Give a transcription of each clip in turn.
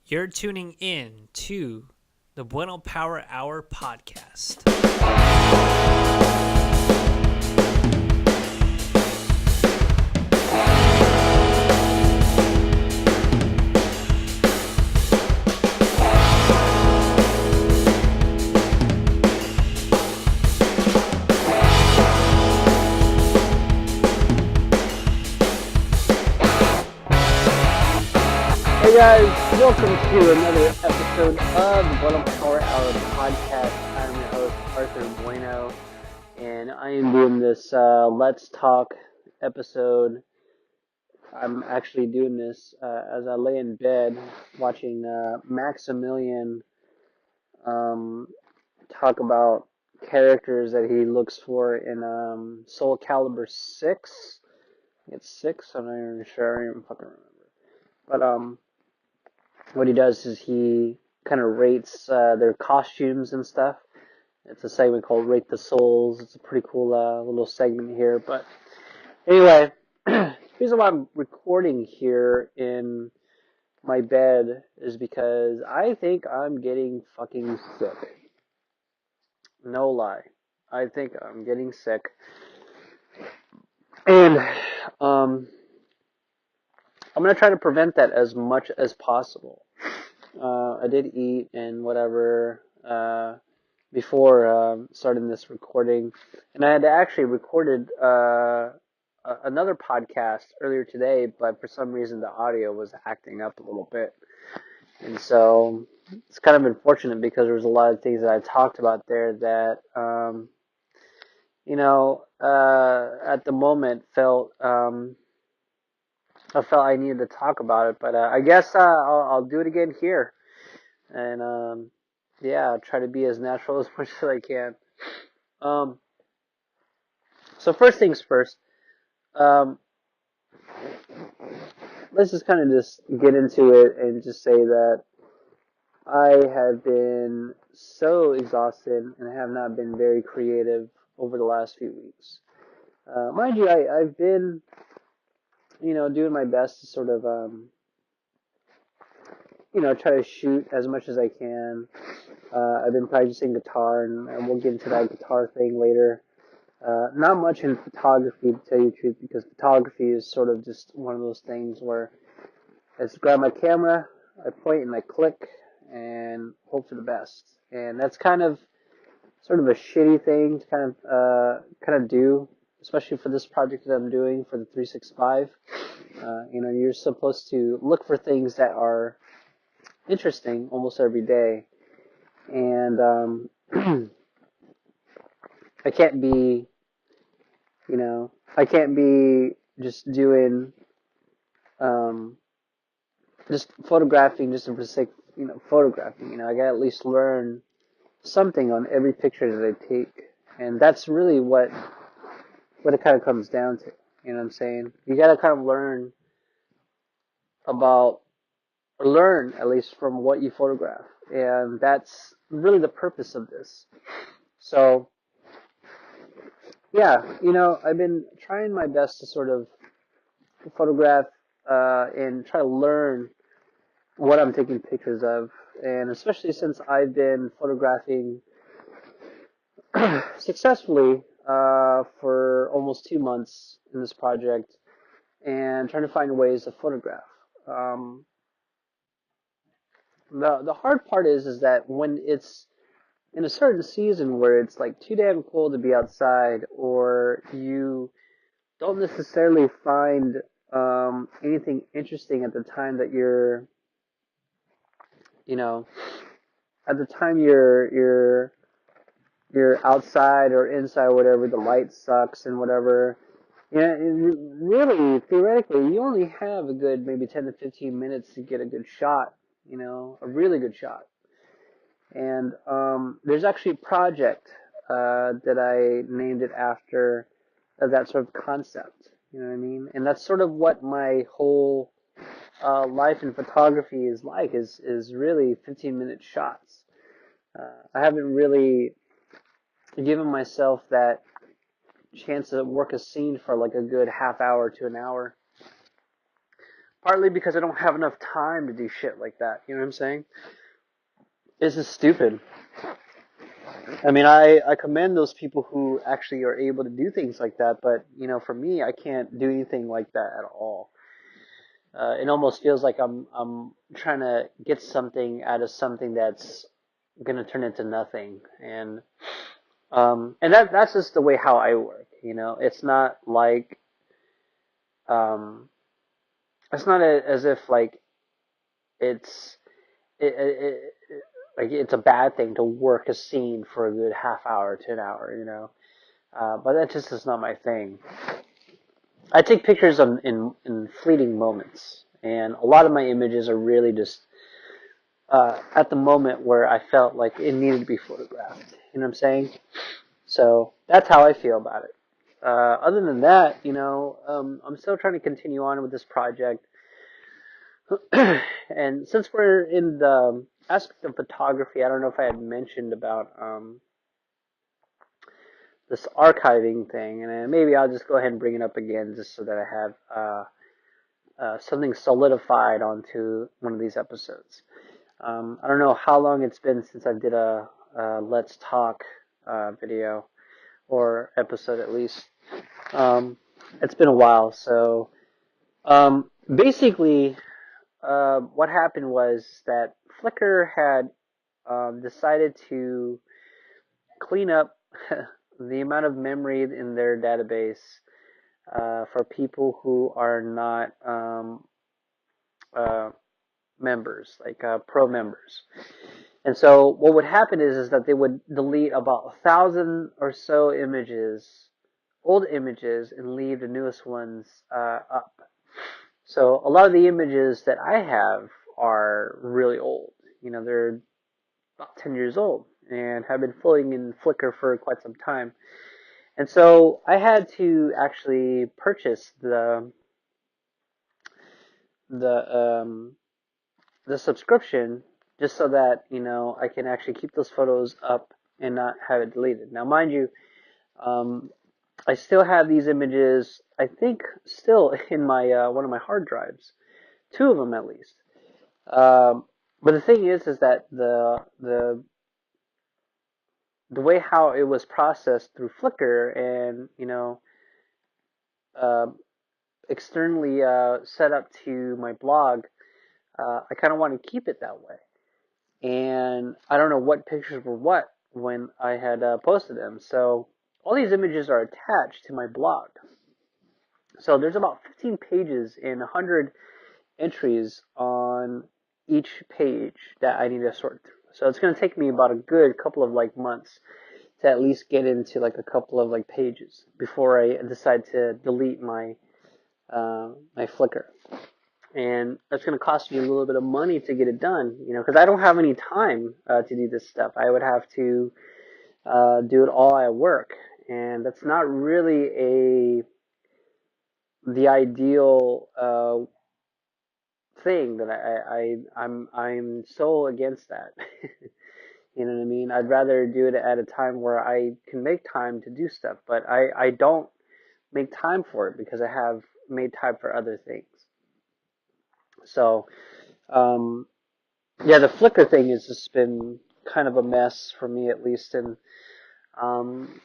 You're tuning in to the Bueno Power Hour podcast. Hey guys, welcome to another episode of the Bueno Power Hour podcast. I'm your host, Arthur Bueno, and I am doing this Let's Talk episode. I'm actually doing this as I lay in bed watching Maximilian talk about characters that he looks for in Soul Calibur 6. It's 6? I'm not even sure. I don't even fucking remember. But what he does is he kind of rates their costumes and stuff. It's a segment called Rate the Souls. It's a pretty cool little segment here. But anyway, the reason why I'm recording here in my bed is because I think I'm getting fucking sick. No lie. I think I'm getting sick. And I'm going to try to prevent that as much as possible. I did eat and whatever before starting this recording, and I had actually recorded another podcast earlier today, but for some reason the audio was acting up a little bit, and so it's kind of unfortunate because there was a lot of things that I talked about there that at the moment I felt I needed to talk about it, but I guess I'll do it again here. And yeah, try to be as natural as much as I can. So first things first, let's just kind of just get into it and just say that I have been so exhausted and have not been very creative over the last few weeks. Mind you, I've been, doing my best to sort of, try to shoot as much as I can. I've been practicing guitar, and we'll get into that guitar thing later. Not much in photography, to tell you the truth, because photography is sort of just one of those things where I just grab my camera, I point and I click, and hope for the best. And that's kind of sort of a shitty thing to kind of do, especially for this project that I'm doing for the 365. You're supposed to look for things that are interesting almost every day, and I can't be, just doing, just photographing just for the sake, photographing. I gotta at least learn something on every picture that I take, and that's really what it kind of comes down to. You know what I'm saying? You gotta kind of learn at least from what you photograph, and that's really the purpose of this. So, yeah, I've been trying my best to sort of photograph and try to learn what I'm taking pictures of, and especially since I've been photographing successfully for almost 2 months in this project, and trying to find ways to photograph. The hard part is that when it's in a certain season where it's like too damn cold to be outside, or you don't necessarily find anything interesting at the time that at the time you're outside or inside, or whatever, the light sucks and whatever. Really, theoretically, you only have a good maybe 10 to 15 minutes to get a good shot, a really good shot. And there's actually a project that I named it after that sort of concept, you know what I mean? And that's sort of what my whole life in photography is like, is really 15-minute shots. I haven't really given myself that chance to work a scene for like a good half hour to an hour. Partly because I don't have enough time to do shit like that. You know what I'm saying? This is stupid. I mean, I commend those people who actually are able to do things like that, but for me, I can't do anything like that at all. It almost feels like I'm trying to get something out of something that's gonna turn into nothing, and that's just the way how I work. It's not like um, it's not as if like it's like it's a bad thing to work a scene for a good half hour to an hour. But that just is not my thing. I take pictures in fleeting moments, and a lot of my images are really just at the moment where I felt like it needed to be photographed. You know what I'm saying? So that's how I feel about it. Other than that, I'm still trying to continue on with this project. And since we're in the aspect of photography, I don't know if I had mentioned about this archiving thing, and maybe I'll just go ahead and bring it up again just so that I have something solidified onto one of these episodes. I don't know how long it's been since I did a Let's Talk video or episode at least. It's been a while, so basically, what happened was that Flickr had decided to clean up the amount of memory in their database for people who are not uh, members, like pro members. And so what would happen is that they would delete about 1,000 or so images, old images, and leave the newest ones up. So a lot of the images that I have are really old. They're about 10 years old and have been floating in Flickr for quite some time. And so I had to actually purchase the the subscription just so that I can actually keep those photos up and not have it deleted. Now, mind you, I still have these images. I think still in my one of my hard drives, two of them at least. But the thing is that the way how it was processed through Flickr and uh, externally set up to my blog, I kind of want to keep it that way. And I don't know what pictures were what when I had posted them. So all these images are attached to my blog. So there's about 15 pages and 100 entries on each page that I need to sort through. So it's going to take me about a good couple of like months to at least get into like a couple of like pages before I decide to delete my my Flickr. And that's going to cost me a little bit of money to get it done, because I don't have any time to do this stuff. I would have to do it all at work, and that's not really the ideal thing that I'm so against that. You know what I mean? I'd rather do it at a time where I can make time to do stuff, but I don't make time for it because I have made time for other things. So, yeah, the Flickr thing has just been kind of a mess for me at least. And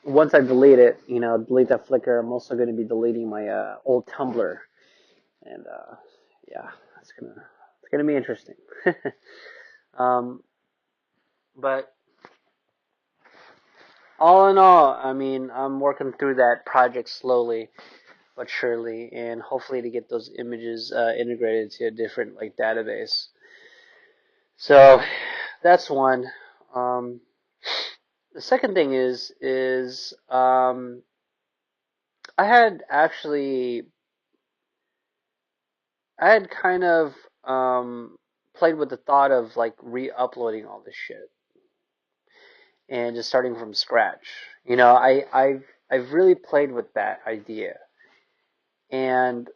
once I delete it, delete that Flickr, I'm also going to be deleting my old Tumblr, and yeah, it's gonna be interesting. um, but all in all, I mean, I'm working through that project slowly but surely, and hopefully to get those images integrated to a different like database. So that's one. Um, the second thing is I had actually I had kind of played with the thought of like re-uploading all this shit and just starting from scratch. I've really played with that idea. And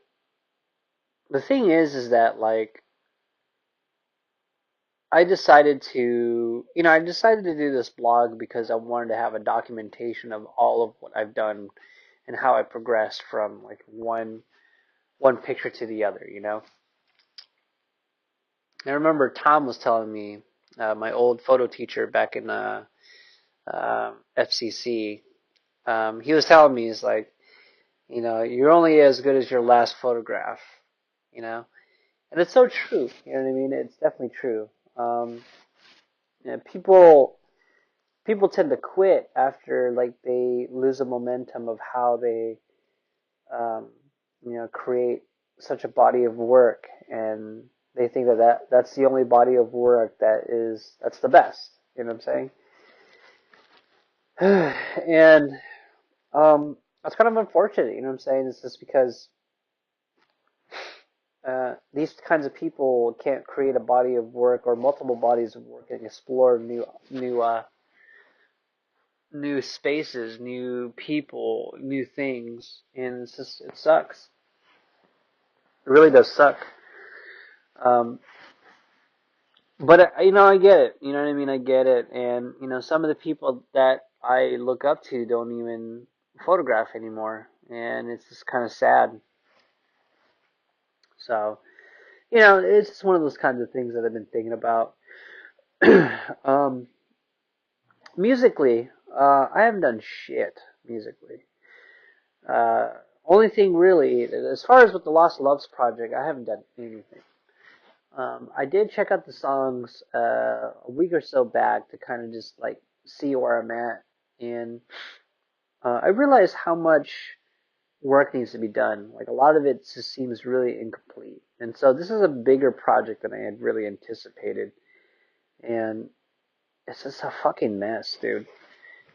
the thing is that like I decided to do this blog because I wanted to have a documentation of all of what I've done and how I progressed from like one picture to the other. I remember Tom was telling me, my old photo teacher back in FCC. He was telling me, he's like, you're only as good as your last photograph, you know, and it's so true. You know what I mean? It's definitely true. Um, people tend to quit after like they lose the momentum of how they um, create such a body of work, and they think that's the only body of work that's the best. You know what I'm saying? And that's kind of unfortunate. You know what I'm saying? It's just because these kinds of people can't create a body of work or multiple bodies of work and explore new spaces, new people, new things, and it sucks. It really does suck. Um, but I get it. You know what I mean? I get it. And some of the people that I look up to don't even photograph anymore, and it's just kind of sad. So it's just one of those kinds of things that I've been thinking about. um, Musically, I haven't done shit musically. Uh, Only thing really, as far as with the Lost Loves project, I haven't done anything. I did check out the songs a week or so back to kind of just like see where I'm at, and I realized how much work needs to be done. Like a lot of it just seems really incomplete, and so this is a bigger project than I had really anticipated, and it's just a fucking mess, dude.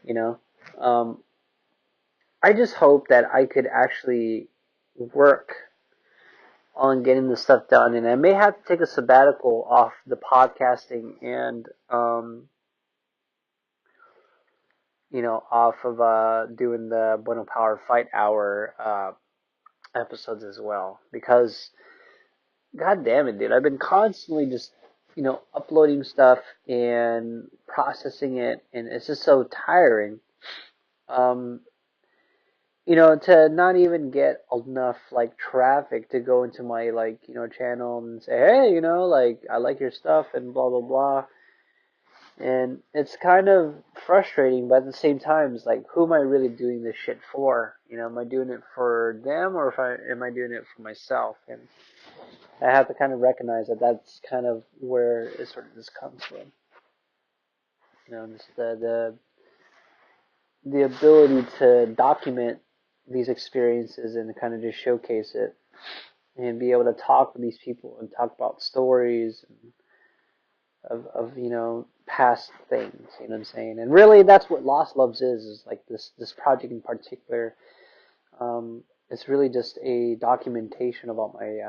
You know, um, I just hope that I could actually work on getting this stuff done, and I may have to take a sabbatical off the podcasting and off of doing the Bueno Power Fight Hour episodes as well, because god damn it, dude, I've been constantly just uploading stuff and processing it, and it's just so tiring. Um, to not even get enough like traffic to go into my like channel and say, hey, like I like your stuff and blah blah blah. And it's kind of frustrating, but at the same time, it's like, who am I really doing this shit for? Am I doing it for them, or am I doing it for myself? And I have to kind of recognize that that's kind of where it sort of just comes from. Just the ability to document these experiences and kind of just showcase it and be able to talk with these people and talk about stories of past things. You know what I'm saying? And really, that's what Lost Loves is like this project in particular. It's really just a documentation about my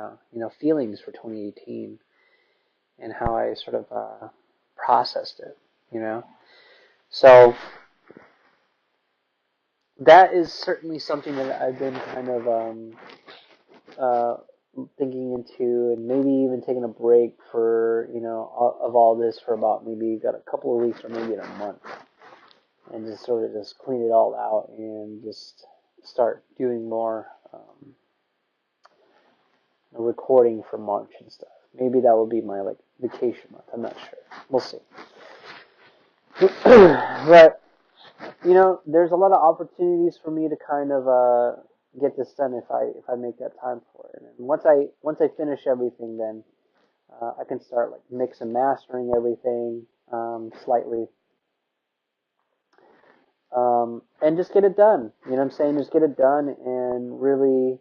feelings for 2018 and how I sort of processed it. So that is certainly something that I've been kind of uh, thinking into, and maybe even taking a break for of all this for about maybe got a couple of weeks or maybe a month, and just sort of just clean it all out and just start doing more recording for March and stuff. Maybe that will be my like vacation month. I'm not sure. We'll see. But there's a lot of opportunities for me to kind of get this done if I make that time for it. And once I finish everything, then I can start like mix and mastering everything slightly, and just get it done. You know what I'm saying? Just get it done and really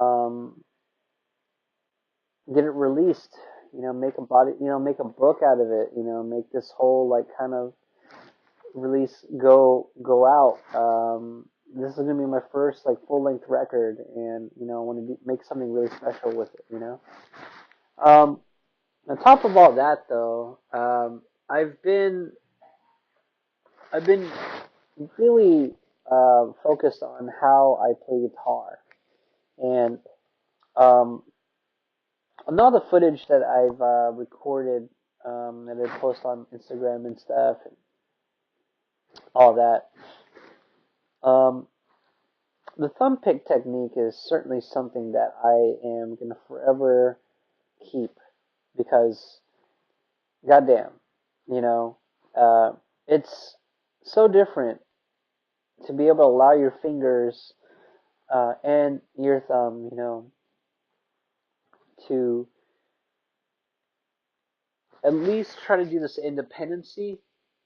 um, get it released. Make a book out of it. Make this whole like kind of release go out. This is gonna be my first like full length record, and I want to make something really special with it. Um, on top of all that, though, I've been really focused on how I play guitar, and um, on all the footage that I've recorded that I post on Instagram and stuff, and all that. Um, the thumb pick technique is certainly something that I am gonna forever keep. because goddamn, you know, uh, it's so different to be able to allow your fingers and your thumb, to at least try to do this independency,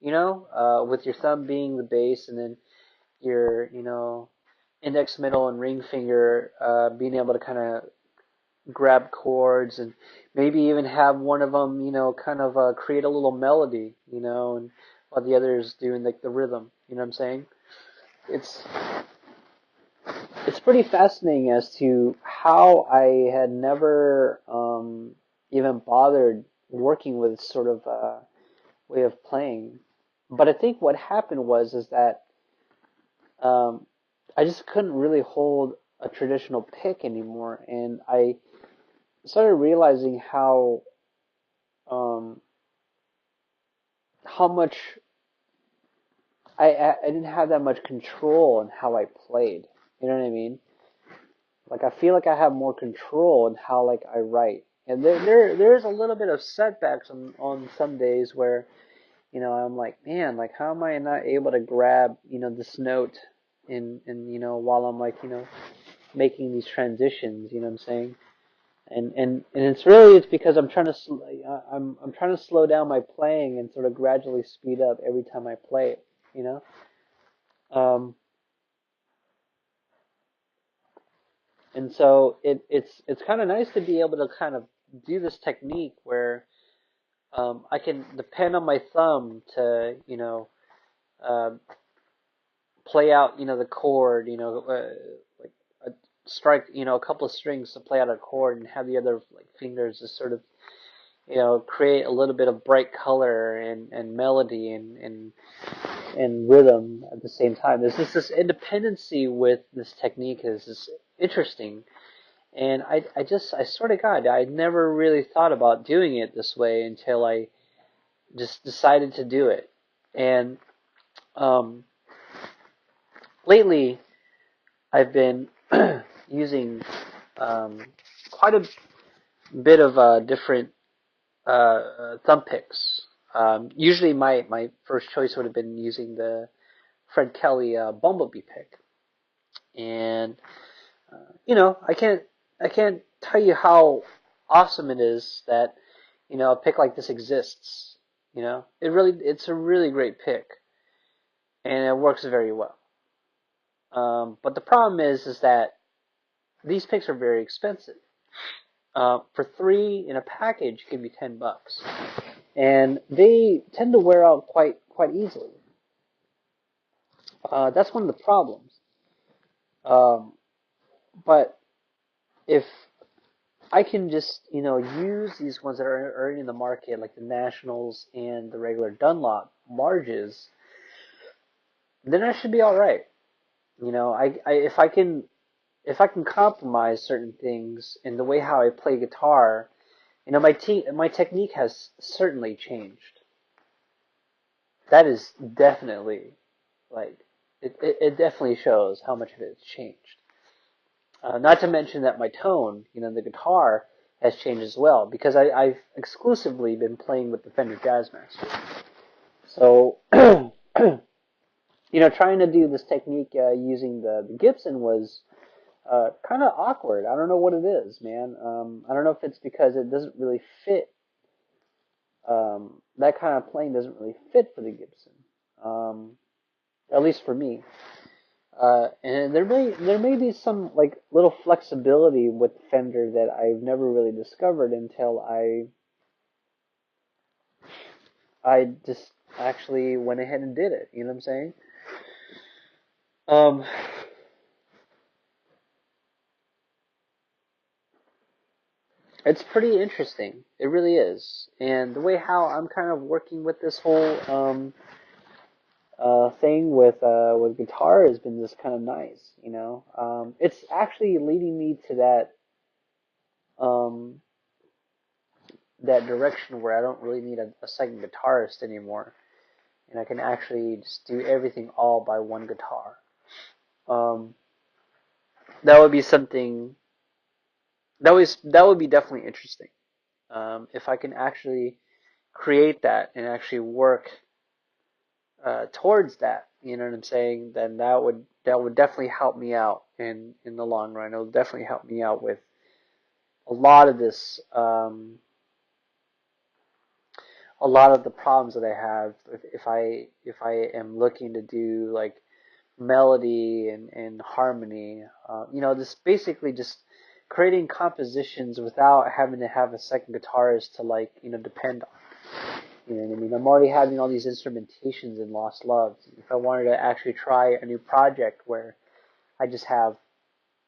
with your thumb being the base and then your, index, middle, and ring finger being able to kind of grab chords and maybe even have one of them, kind of create a little melody, and while the other is doing like the rhythm. You know what I'm saying? It's it's pretty fascinating as to how I had never even bothered working with sort of way of playing. But I think what happened was is that um, I just couldn't really hold a traditional pick anymore, and I started realizing um, how much I didn't have that much control in how I played. You know what I mean? Like I feel like I have more control in how like I write. And there's a little bit of setbacks on some days where, I'm like, man, like how am I not able to grab, this note in while I'm like, making these transitions, you know what I'm saying? And it's because I'm trying to I'm trying to slow down my playing and sort of gradually speed up every time I play it, you know? Um, and so it's kind of nice to be able to kind of do this technique where I can depend on my thumb to, uh, play out, the chord, like a strike, a couple of strings to play out a chord, and have the other like fingers just sort of, create a little bit of bright color and melody and rhythm at the same time. There's just this independency with this technique is interesting. And I swear to God, I never really thought about doing it this way until I just decided to do it. And um, lately, I've been using quite a bit of different thumb picks. Usually, my first choice would have been using the Fred Kelly Bumblebee pick, and I can't tell you how awesome it is that a pick like this exists. It's a really great pick, and it works very well. But the problem is that these picks are very expensive. For three in a package, it can be $10, and they tend to wear out quite easily. That's one of the problems. Um, but if I can just use these ones that are already in the market, like the Nationals and the regular Dunlop larges, then I should be all right. If I can compromise certain things in the way how I play guitar, my technique has certainly changed. That is definitely like it definitely shows how much of it has changed. Not to mention that my tone, the guitar has changed as well because I've exclusively been playing with the Fender Jazzmaster. So, trying to do this technique using the Gibson was kind of awkward. I don't know what it is, man. I don't know if it's because it doesn't really fit. That kind of playing doesn't really fit for the Gibson, um, at least for me. And there may be some like little flexibility with Fender that I've never really discovered until I just actually went ahead and did it. You know what I'm saying? Um, it's pretty interesting. It really is. And the way how I'm kind of working with this whole thing with guitar has been just kind of nice. It's actually leading me to um, that direction where I don't really need a second guitarist anymore, and I can actually just do everything all by one guitar. Um, that would be something that would be definitely interesting. if I can actually create that and actually work towards that, you know what I'm saying, then that would definitely help me out in the long run. It'll definitely help me out with a lot of this, a lot of the problems that I have if I am looking to do like melody and harmony. This basically just creating compositions without having to have a second guitarist to like depend on. You know what I mean? I'm already having all these instrumentations in Lost Loves. If I wanted to actually try a new project where I just have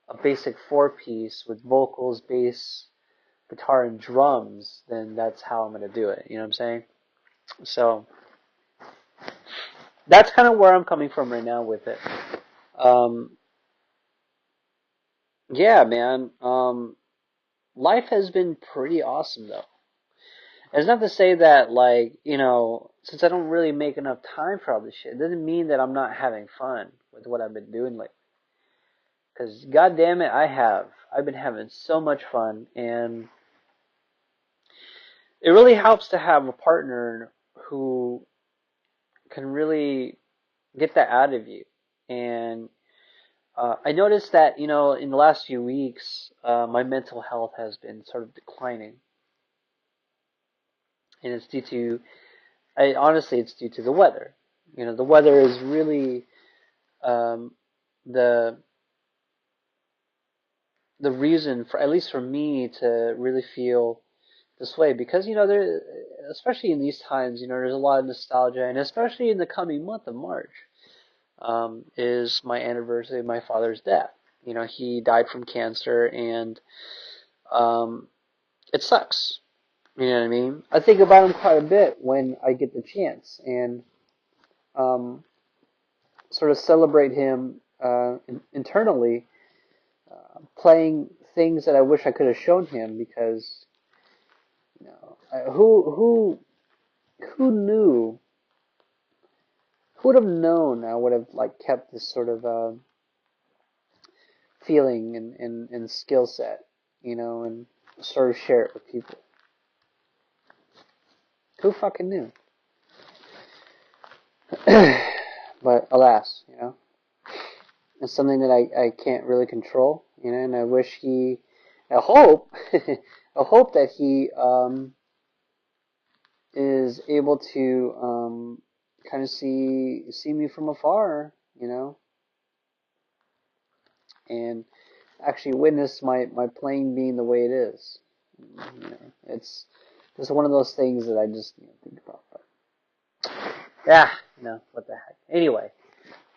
a basic four-piece with vocals, bass, guitar, and drums, then that's how I'm going to do it. You know what I'm saying? So that's kind of where I'm coming from right now with it. Um, yeah, man. Life has been pretty awesome though. It's not to say that like, since I don't really make enough time for all this shit, it doesn't mean that I'm not having fun with what I've been doing lately. Because god damn it, I have. I've been having so much fun, and it really helps to have a partner who can really get that out of you. And I noticed that, in the last few weeks, my mental health has been sort of declining. And it's due to, honestly, it's due to the weather. The weather is really um, the the reason for, at least for me, to really feel this way, because there, especially in these times, there's a lot of nostalgia, and especially in the coming month of March, is my anniversary of my father's death. He died from cancer, and um, it sucks. You know what I mean? I think about him quite a bit when I get the chance, and um, sort of celebrate him internally, playing things that I wish I could have shown him, because who knew, who would have known I would have like kept this sort of feeling and skill set, and sort of share it with people. Who fucking knew? But alas, it's something that I can't really control, and I wish I hope, I hope that he is able to kind of see me from afar, and actually witness my playing being the way it is. It's just one of those things that I just think about. But yeah, what the heck. Anyway,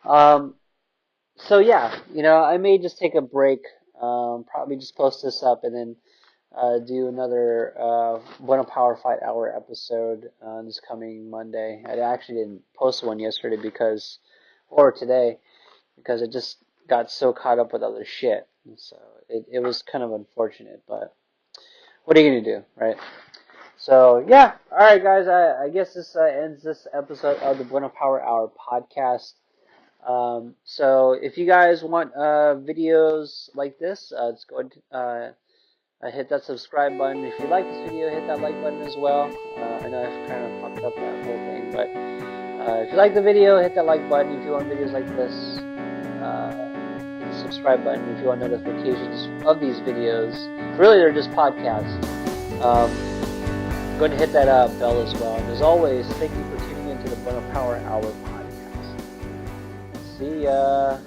so yeah, I may just take a break, probably just post this up, and then do another Bueno Power Fight Hour episode this coming Monday. I actually didn't post one yesterday or today, because I just got so caught up with other shit. And so it was kind of unfortunate, but what are you going to do, right? So, yeah. All right, guys. I guess this ends this episode of the Bueno Power Hour podcast. So if you guys want videos like this, just go ahead hit that subscribe button. If you like this video, hit that like button as well. I know I've kind of fucked up that whole thing, but if you like the video, hit that like button. If you want videos like this, hit the subscribe button. If you want notifications of these videos, really they're just podcasts. Go ahead and hit that bell as well. And as always, thank you for tuning into the Bueno Power Hour podcast. See ya.